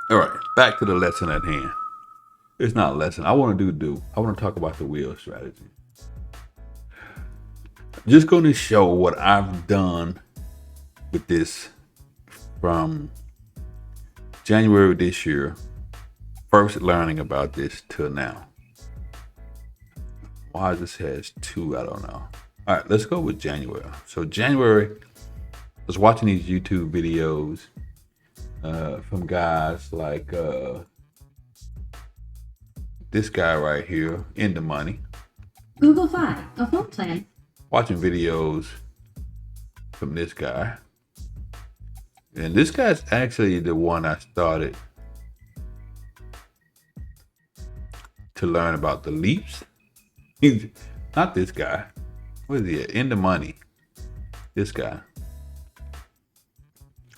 All right, back to the lesson at hand. It's not a lesson. I want to I want to talk about the wheel strategy. Just going to show what I've done with this from January this year, first learning about this till now. Why this has two, I don't know. All right, let's go with January. So January, I was watching these YouTube videos from guys like this guy right here, In the Money. Google Fi, a phone plan. Watching videos from this guy. And this guy's actually the one I started to learn about the leaps. He's not this guy. What is he? In the Money. This guy.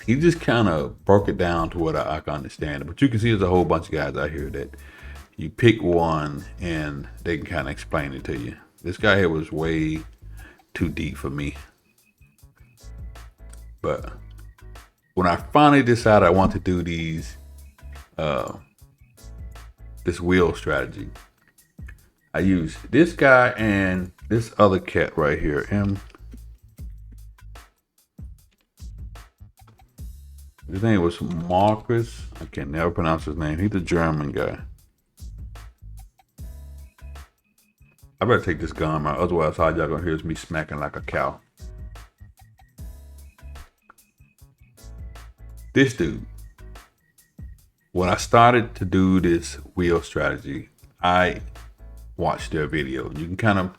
He just kind of broke it down to what I can understand it. But you can see there's a whole bunch of guys out here that you pick one and they can kind of explain it to you. This guy here was way too deep for me. But when I finally decided I want to do these, this wheel strategy, I used this guy and this other cat right here. His name was Marcus. I can never pronounce his name. He's a German guy. I better take this gum out, otherwise all y'all gonna hear is me smacking like a cow. This dude, when I started to do this wheel strategy, I watched their video. You can kind of,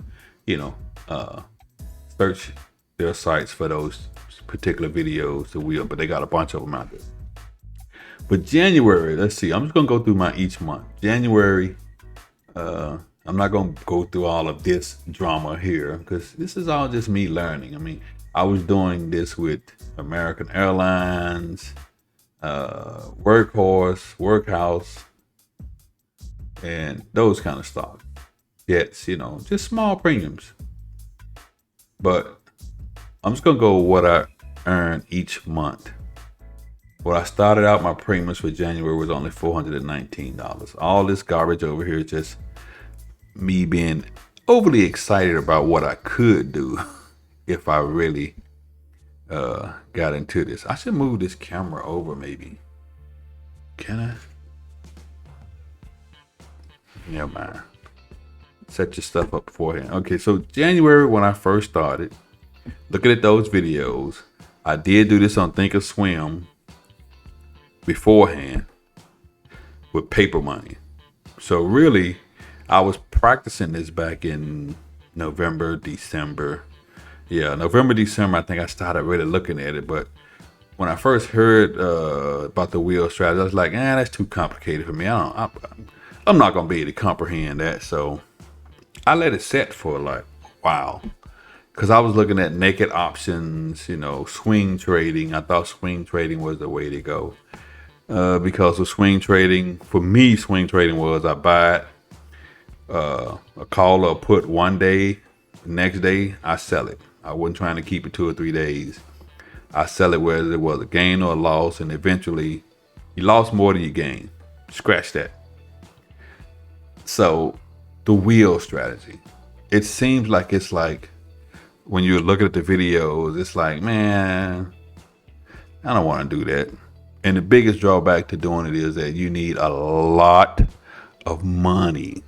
search their sites for those particular videos, the wheel, but they got a bunch of them out there. But January, let's see, I'm just gonna go through my each month. January, I'm not gonna go through all of this drama here because this is all just me learning. I mean, I was doing this with American Airlines, Workhorse, Workhouse, and those kind of stocks. Jets, just small premiums. But I'm just gonna go with what I earn each month. When I started out, my premiums for January was only $419. All this garbage over here is just me being overly excited about what I could do if I really got into this. I should move this camera over maybe. Can I? Never mind. Set your stuff up beforehand. Okay, so January when I first started, looking at those videos, I did do this on Thinkorswim beforehand with paper money. So really, I was practicing this back in November, December. Yeah, November, December, I think I started really looking at it. But when I first heard about the wheel strategy, I was like, that's too complicated for me. I'm not going to be able to comprehend that. So I let it set for like a while. Because I was looking at naked options, swing trading. I thought swing trading was the way to go. Because of swing trading, for me, swing trading was I buy it, a call or put one day, the next day I sell it. I wasn't trying to keep it 2 or 3 days. I sell it whether it was a gain or a loss, and eventually you lost more than you gained. Scratch that. So the wheel strategy, it seems like it's like when you're looking at the videos, it's like, man, I don't want to do that. And the biggest drawback to doing it is that you need a lot of money.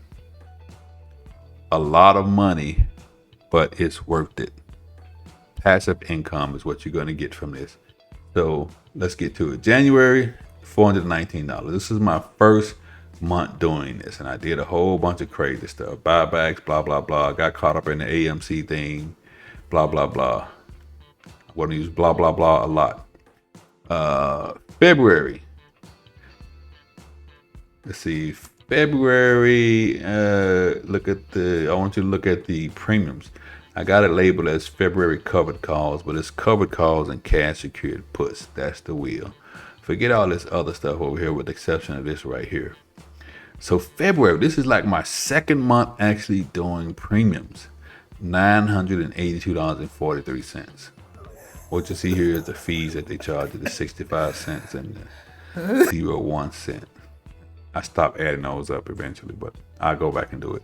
A lot of money, but it's worth it. Passive income is what you're going to get from this. So let's get to it. January, $419. This is my first month doing this, and I did a whole bunch of crazy stuff. Buybacks, blah, blah, blah. Got caught up in the AMC thing, blah, blah, blah. I'm going to use blah, blah, blah a lot. February. Let's see. February, I want you to look at the premiums. I got it labeled as February covered calls, but it's covered calls and cash secured puts. That's the wheel. Forget all this other stuff over here with the exception of this right here. So February, this is like my second month actually doing premiums. $982.43. What you see here is the fees that they charge you, the 65 cents and 01 cent. I stopped adding those up eventually, but I'll go back and do it.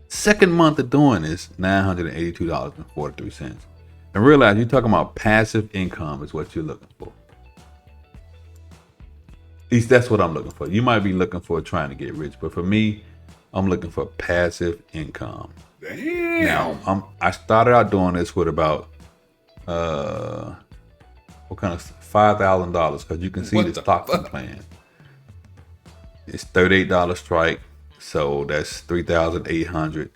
Second month of doing this, $982.43. And realize you're talking about passive income is what you're looking for. At least that's what I'm looking for. You might be looking for trying to get rich, but for me, I'm looking for passive income. Damn. Now, I started out doing this with about what kind of $5,000, because you can see the stocks I'm playing. It's $38 strike, so that's $3,800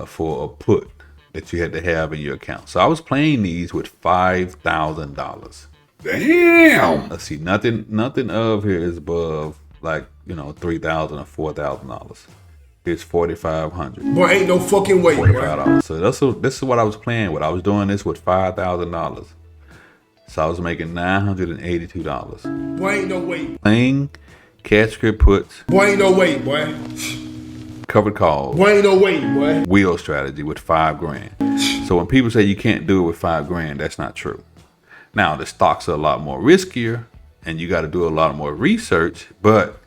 for a put that you had to have in your account. So I was playing these with $5,000. Damn. Let's see, nothing of here is above like $3,000 or $4,000. It's $4,500. Boy, ain't no fucking way, boy. $45. So this is what I was playing with. I was doing this with $5,000. So I was making $982. Boy, ain't no way. Playing cash script puts. Boy, ain't no way, boy. Covered calls. Boy, ain't no way, boy. Wheel strategy with $5,000. So when people say you can't do it with $5,000, that's not true. Now the stocks are a lot more riskier, and you got to do a lot more research, but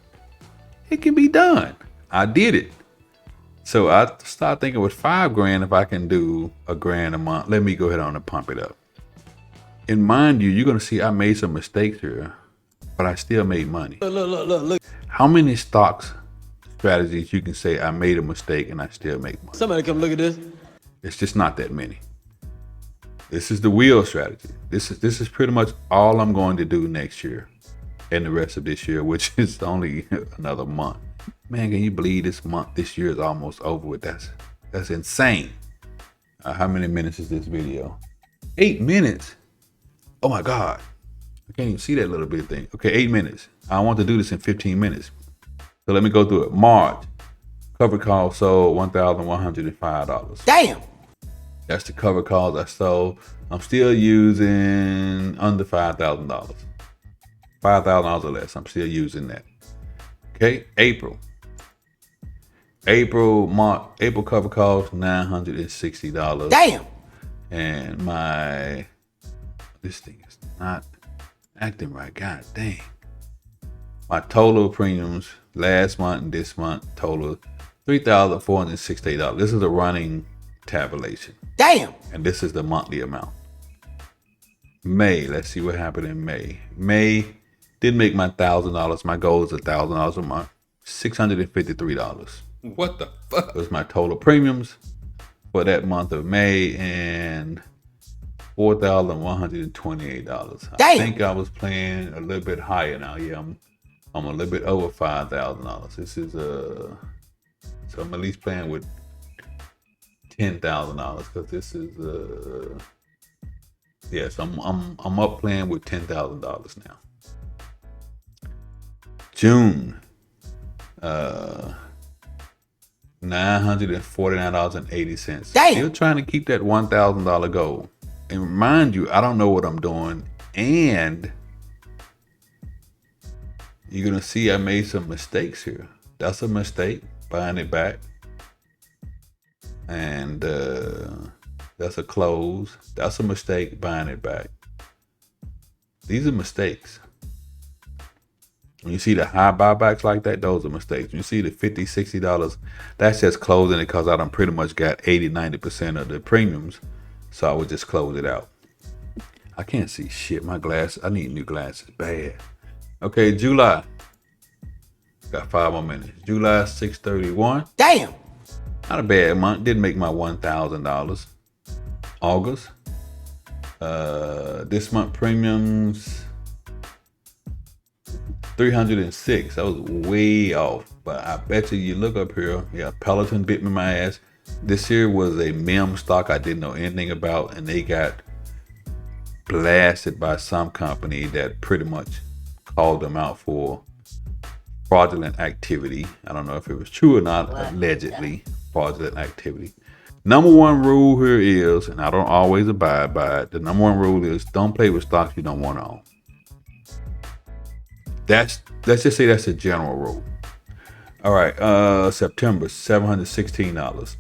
it can be done. I did it. So I started thinking with $5,000, if I can do $1,000 a month, let me go ahead on and pump it up. And mind you, you're gonna see I made some mistakes here, but I still made money. Look. How many stocks strategies you can say I made a mistake and I still make money? Somebody come look at this. It's just not that many. This is the wheel strategy. This is pretty much all I'm going to do next year and the rest of this year, which is only another month. Man, can you believe this year is almost over with? That's insane. How many minutes is this video? 8 minutes. Oh my God. I can't even see that little bit thing. Okay, 8 minutes. I want to do this in 15 minutes. So let me go through it. March, cover call sold $1,105. Damn. That's the cover calls I sold. I'm still using under $5,000. $5,000 or less. I'm still using that. Okay, April cover calls $960. Damn. And this thing is not acting right. God dang. My total premiums last month and this month total $3,468. This is a running tabulation. Damn. And this is the monthly amount. May, let's see what happened in May. May did make my $1,000. My goal is $1,000 a month. $653. What the fuck? Was my total premiums for that month of May, and $4,128. I Damn. think I was playing a little bit higher now. Yeah, I'm a little bit over $5,000. This is so I'm at least playing with $10,000 because this is yes, I'm up playing with $10,000 now. June, $949.80. Damn. Still trying to keep that $1,000 goal. And mind you, I don't know what I'm doing, and you're gonna see I made some mistakes here. That's a mistake, buying it back. And that's a close. That's a mistake, buying it back. These are mistakes. When you see the high buybacks like that, those are mistakes. When you see the $50, $60, that's just closing it because I done pretty much got 80-90% of the premiums. So I would just close it out. I can't see shit. My glasses, I need new glasses bad. Okay, July. Got 5 more minutes. July 6/31. Damn. Not a bad month. Didn't make my $1,000. August. This month premiums $306. That was way off. But I bet you look up here. Yeah, Peloton bit me in my ass. This here was a meme stock I didn't know anything about, and they got blasted by some company that pretty much called them out for fraudulent activity. I don't know if it was true or not. Allegedly fraudulent activity. Number one rule here is, and I don't always abide by it, the number one rule is don't play with stocks you don't want to own. Let's just say that's a general rule. All right, September, $716.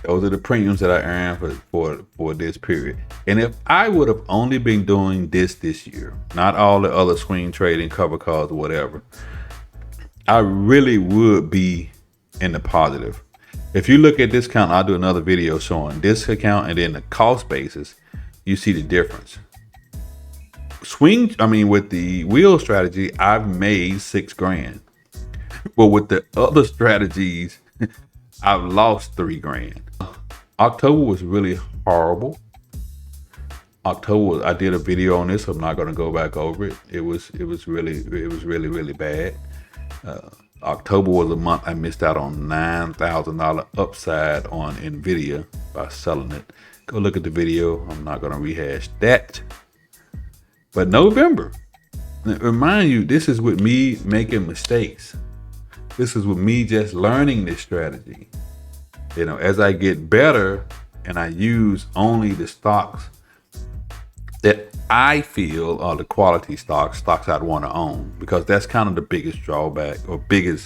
Those are the premiums that I earned for this period. And if I would have only been doing this year, not all the other swing trading, cover calls, or whatever, I really would be in the positive. If you look at this account, I'll do another video showing this account and then the cost basis. You see the difference. With the wheel strategy, I've made $6,000. But with the other strategies, I've lost $3,000. October was really horrible. I did a video on this. I'm not going to go back over it. It was really bad. October was a month I missed out on $9,000 upside on Nvidia by selling it. Go look at the video. I'm not going to rehash that. But November, remind you, this is with me making mistakes. This is with me just learning this strategy. You know, as I get better and I use only the stocks that I feel are the quality stocks I'd want to own, because that's kind of the biggest drawback or the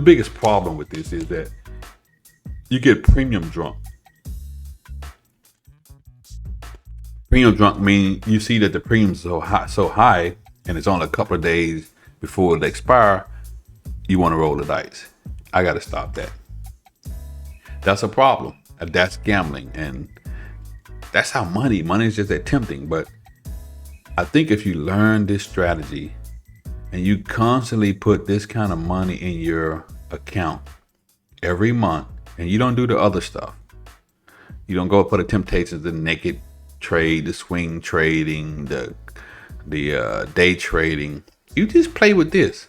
biggest problem with this is that you get premium drunk. Premium drunk means you see that the premiums are so high and it's only a couple of days before it expire, you want to roll the dice. I got to stop that. That's a problem. That's gambling, and that's how money is just that tempting. But I think if you learn this strategy and you constantly put this kind of money in your account every month, and you don't do the other stuff, you don't go for the temptations, the naked trade, the swing trading, the day trading, you just play with this.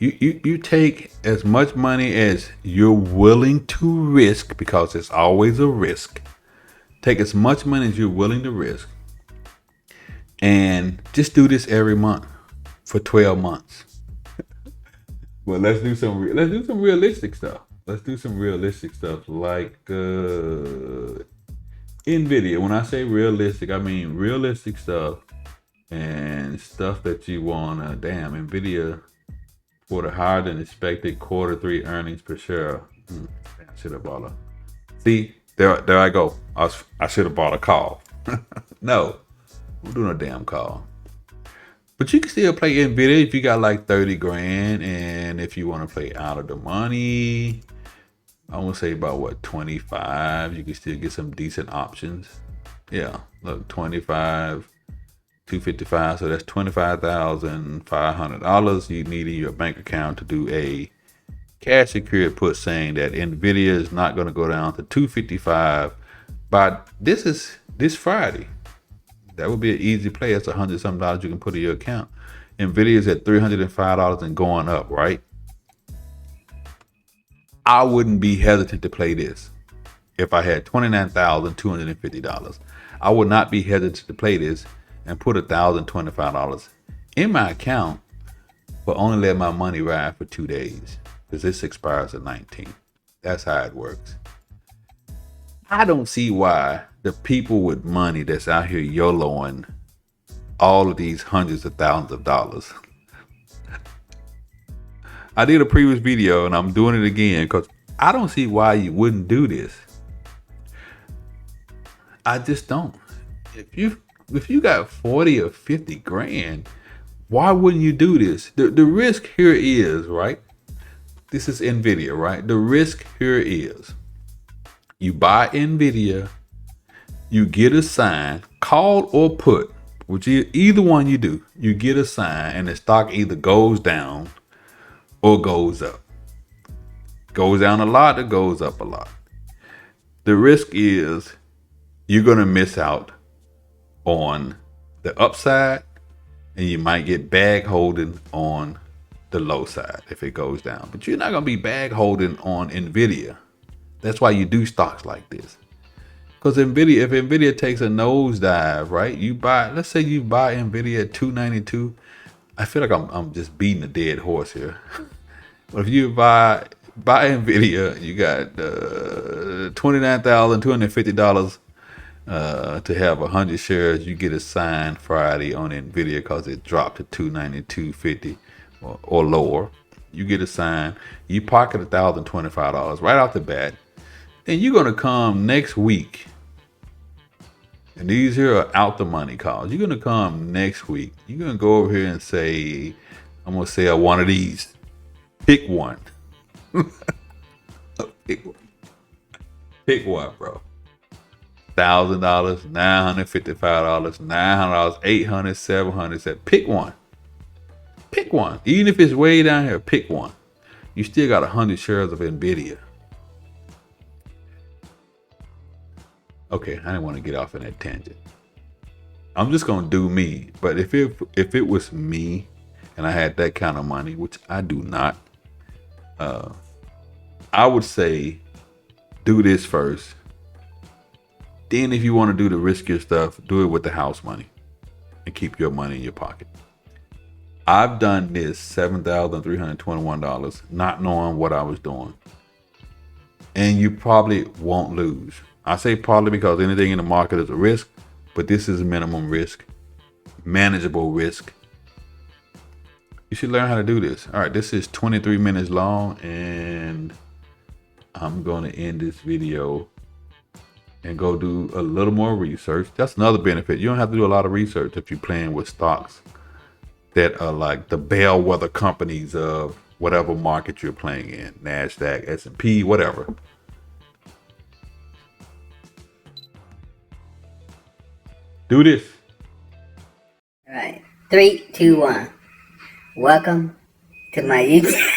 You take as much money as you're willing to risk, because it's always a risk. Take as much money as you're willing to risk, and just do this every month for 12 months. Well, let's do some realistic stuff. Let's do some realistic stuff like Nvidia. When I say realistic, I mean realistic stuff and stuff that you wanna. Damn, Nvidia for the higher than expected Q3 earnings per share. I should have bought a. See, there I go. I should have bought a call. No, I'm doing a damn call. But you can still play Nvidia if you got like $30,000, and if you want to play out of the money, I want to say about what, 25. You can still get some decent options. Yeah, look, 25. 255, so that's $25,500 you need in your bank account to do a cash secured put, saying that Nvidia is not going to go down to 255 by this Friday. That would be an easy play. That's $100 some you can put in your account. Nvidia is at $305 and going up, right? I wouldn't be hesitant to play this if I had $29,250. I would not be hesitant to play this and put $1,025 in my account, but only let my money ride for 2 days, because this expires the 19th. That's how it works. I don't see why the people with money that's out here YOLOing all of these hundreds of thousands of dollars. I did a previous video and I'm doing it again because I don't see why you wouldn't do this. I just don't. If you got 40 or 50 grand, why wouldn't you do this? The risk here is, right? This is Nvidia, right? The risk here is you buy Nvidia, you get a sign, call or put, which either one you do, you get a sign and the stock either goes down or goes up. Goes down a lot or goes up a lot. The risk is you're going to miss out on the upside, and you might get bag holding on the low side if it goes down. But you're not going to be bag holding on Nvidia. That's why you do stocks like this. Because if Nvidia takes a nosedive, right? Let's say you buy Nvidia at $292. I feel like I'm just beating a dead horse here. But if you buy Nvidia, you got $29,250 to have 100 shares. You get a sign Friday on Nvidia because it dropped to $292.50 or lower. You get assigned. You pocket $1,025 right off the bat. Then you're gonna come next week. And these here are out the money calls. You're gonna come next week. You're gonna go over here and say, I'm gonna say one of these. Pick one. Pick one. Pick one, bro. $1,000, $955, $900, $800, $700. Pick one. Pick one. Even if it's way down here, pick one. You still got 100 shares of Nvidia. Okay, I didn't want to get off in that tangent. I'm just gonna do me. But if it was me and I had that kind of money, which I do not, I would say do this first. Then if you want to do the riskier stuff, do it with the house money and keep your money in your pocket. I've done this $7,321 not knowing what I was doing. And you probably won't lose. I say probably because anything in the market is a risk, but this is minimum risk, manageable risk. You should learn how to do this. All right, this is 23 minutes long, and I'm going to end this video and go do a little more research. That's another benefit. You don't have to do a lot of research if you're playing with stocks that are like the bellwether companies of whatever market you're playing in, NASDAQ, S&P, whatever. Do this. All right, 3, 2, 1. Welcome to my YouTube.